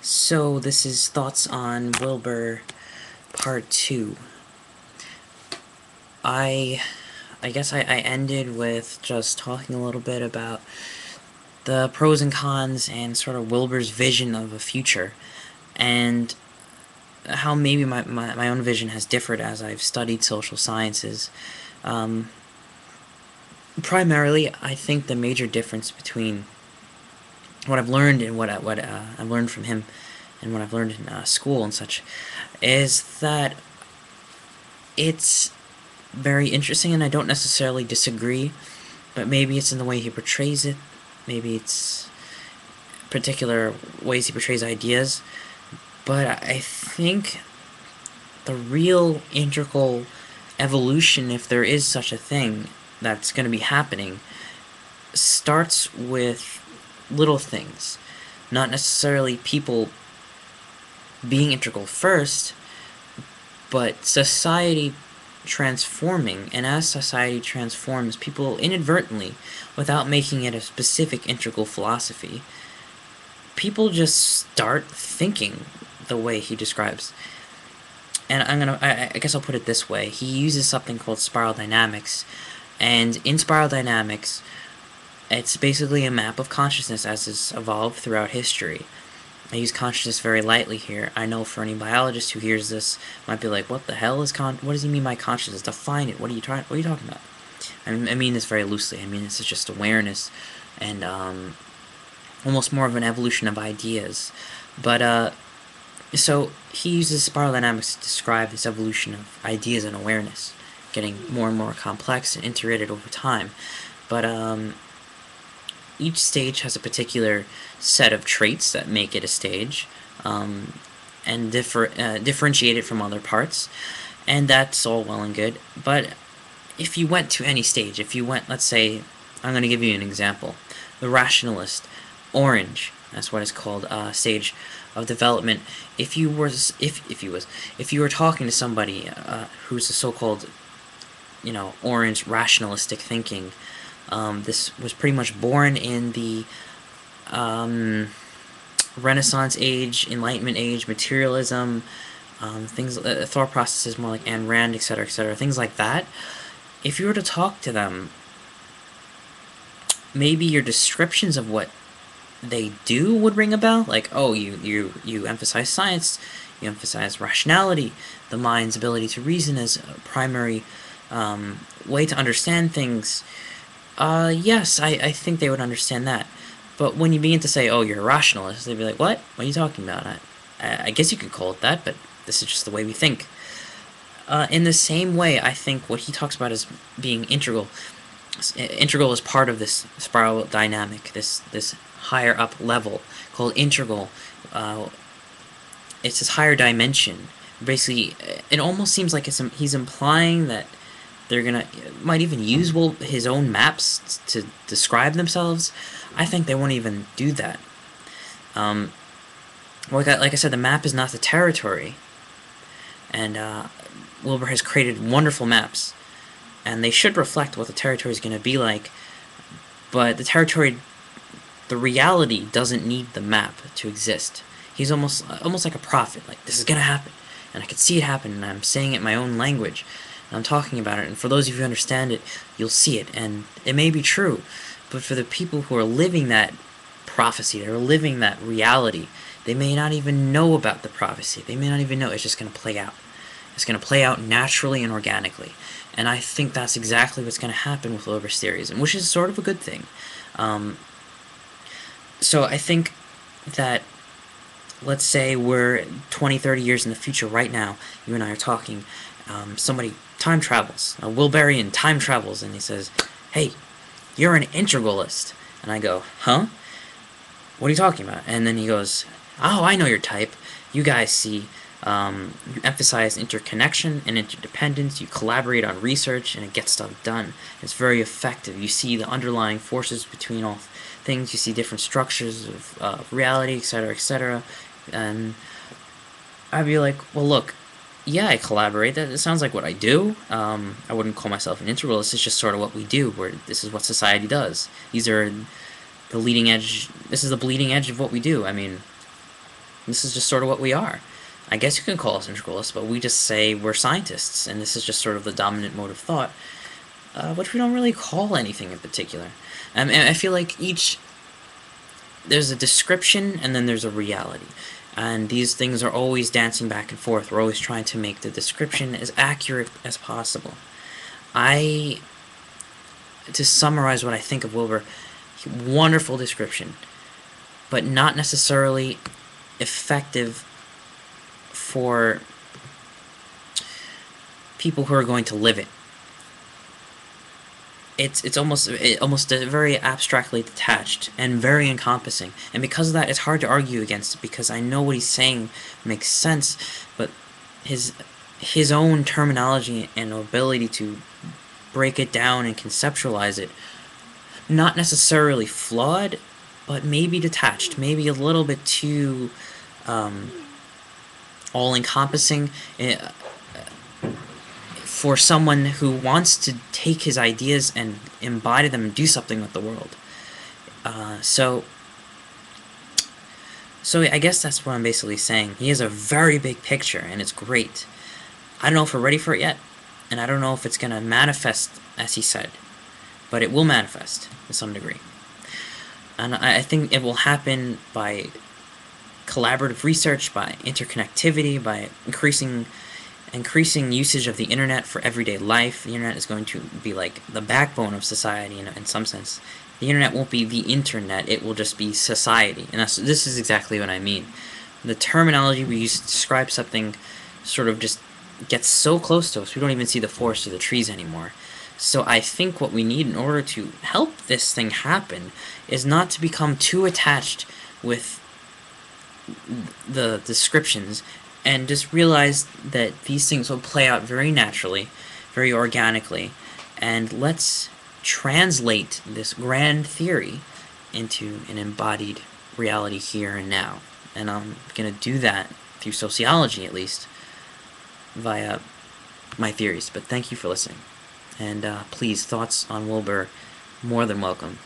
So this is Thoughts on Wilber Part 2. I guess I ended with just talking a little bit about the pros and cons and sort of Wilber's vision of a future, and how maybe my own vision has differed as I've studied social sciences. Primarily, I think the major difference between what I've learned and what I've learned from him and what I've learned in school and such is that it's very interesting, and I don't necessarily disagree, but maybe it's in the way he portrays it, maybe it's particular ways he portrays ideas, but I think the real integral evolution, if there is such a thing, that's going to be happening, starts with little things, not necessarily people being integral first, but society transforming, and as society transforms, people inadvertently, without making it a specific integral philosophy, people just start thinking the way he describes. And I guess I'll put it this way. He uses something called spiral dynamics, and in spiral dynamics, it's basically a map of consciousness as it's evolved throughout history. I use consciousness very lightly here. I know for any biologist who hears this might be like, "What the hell is what does he mean by consciousness? Define it. What are you talking about?" I mean this very loosely. I mean this is just awareness, and almost more of an evolution of ideas. But so he uses spiral dynamics to describe this evolution of ideas and awareness, getting more and more complex and iterated over time. But each stage has a particular set of traits that make it a stage, and differentiate it from other parts, and that's all well and good. But if you went to any stage, if you went, let's say, I'm going to give you an example, the rationalist, orange, that's what it's called, stage of development. If you were talking to somebody who's a so-called, orange rationalistic thinking, this was pretty much born in the Renaissance age, Enlightenment age, materialism, thought processes more like Ayn Rand, etc., etc., things like that. If you were to talk to them, maybe your descriptions of what they do would ring a bell. Like, oh, you emphasize science, you emphasize rationality, the mind's ability to reason as a primary way to understand things. Yes, I think they would understand that. But when you begin to say, oh, you're a rationalist, they'd be like, what? What are you talking about? I guess you could call it that, but this is just the way we think. In the same way, I think what he talks about as being integral is part of this spiral dynamic, this higher up level called integral. It's this higher dimension. Basically, it almost seems like he's implying that they're might even use his own maps to describe themselves. I think they won't even do that. Like I said, the map is not the territory, and Wilber has created wonderful maps, and they should reflect what the territory is going to be like. But the reality doesn't need the map to exist. He's almost like a prophet. Like, this is going to happen, and I can see it happen, and I'm saying it in my own language. I'm talking about it, and for those of you who understand it, you'll see it, and it may be true, but for the people who are living that prophecy, they're living that reality, they may not even know about the prophecy. They may not even know. It's just going to play out. It's going to play out naturally and organically, and I think that's exactly what's going to happen with Wilber's theories, which is sort of a good thing. So I think that, let's say we're 20, 30 years in the future right now, you and I are talking, somebody time travels, a Wilberian time travels, and he says, hey, you're an integralist. And I go, huh? What are you talking about? And then he goes, oh, I know your type. You guys see, you emphasize interconnection and interdependence, you collaborate on research, and it gets stuff done. It's very effective. You see the underlying forces between all things, you see different structures of reality, etc., etc., and I'd be like, well, look, yeah, I collaborate. That sounds like what I do. I wouldn't call myself an integralist. It's just sort of what we do. This is what society does. These are the leading edge. This is the bleeding edge of what we do. I mean, This is just sort of what we are. I guess you can call us integralists, but we just say we're scientists, and this is just sort of the dominant mode of thought, which we don't really call anything in particular. And I feel like there's a description and then there's a reality. And these things are always dancing back and forth. We're always trying to make the description as accurate as possible. I, to summarize what I think of Wilber, wonderful description, but not necessarily effective for people who are going to live it. It's almost very abstractly detached and very encompassing, and because of that, it's hard to argue against it because I know what he's saying makes sense, but his own terminology and ability to break it down and conceptualize it, not necessarily flawed, but maybe detached, maybe a little bit too all-encompassing for someone who wants to take his ideas and embody them and do something with the world. So I guess that's what I'm basically saying. He has a very big picture, and it's great. I don't know if we're ready for it yet, and I don't know if it's going to manifest as he said, but it will manifest to some degree. And I think it will happen by collaborative research, by interconnectivity, by increasing usage of the internet for everyday life. The internet is going to be like the backbone of society in some sense. The internet won't be the internet, it will just be society. And this is exactly what I mean. The terminology we use to describe something sort of just gets so close to us, we don't even see the forest or the trees anymore. So I think what we need in order to help this thing happen is not to become too attached with the descriptions, and just realize that these things will play out very naturally, very organically, and let's translate this grand theory into an embodied reality here and now. And I'm going to do that through sociology, at least, via my theories. But thank you for listening. And please, thoughts on Wilber, more than welcome.